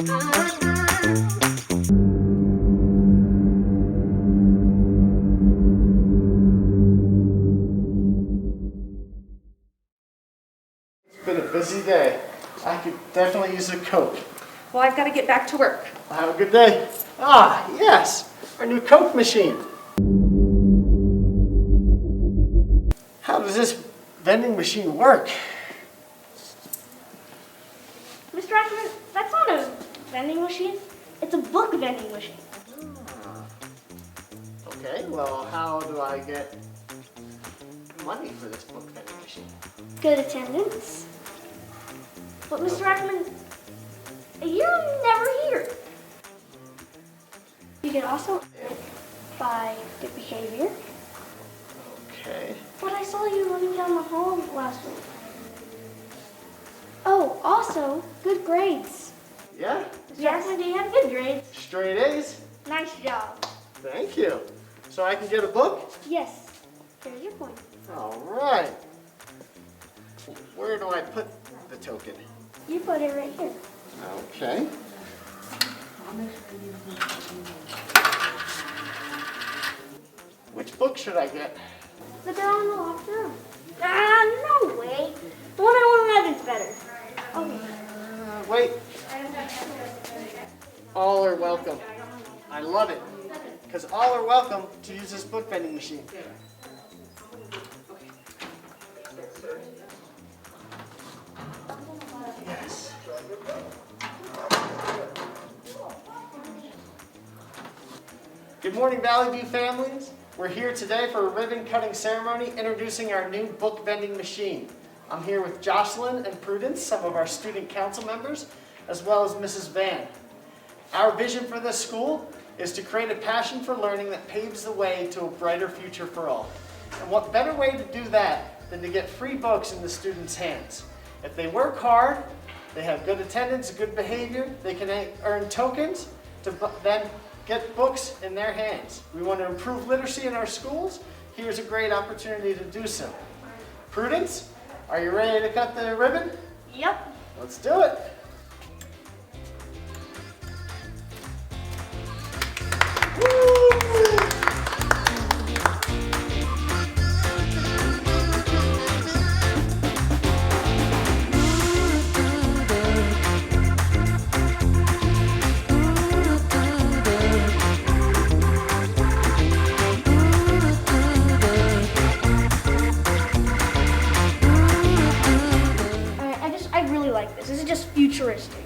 It's been a busy day. I could definitely use a Coke. Well, I've got to get back to work. Well, have a good day. Ah, yes, our new Coke machine. How does this vending machine work? Mr. Ackerman, that's not a vending machine. It's a book vending machine. Okay, well, how do I get money for this book vending machine? Good attendance. But Mr. Ackerman, you're never here. You can also earn by good behavior. Okay. But I saw you running down the hall last week. Oh, also, good grades. Yeah? Mr. Ackerman, do you have good grades? Straight A's? Nice job. Thank you. So I can get a book? Yes. Here's your point. All right. Where do I put the token? You put it right here. Okay. Which book should I get? The girl in the locked room. Ah, no way. The one at 111's better. Okay. Wait. All are welcome. I love it. Because all are welcome to use this book vending machine. Yes. Good morning, Valley View families. We're here today for a ribbon cutting ceremony introducing our new book vending machine. I'm here with Jocelyn and Prudence, some of our student council members, as well as Mrs. Van. Our vision for this school is to create a passion for learning that paves the way to a brighter future for all. And what better way to do that than to get free books in the students' hands? If they work hard, they have good attendance, good behavior, they can earn tokens to then get books in their hands. We want to improve literacy in our schools. Here's a great opportunity to do so. Prudence, are you ready to cut the ribbon? Yep. Let's do it. I really like this. This is just futuristic.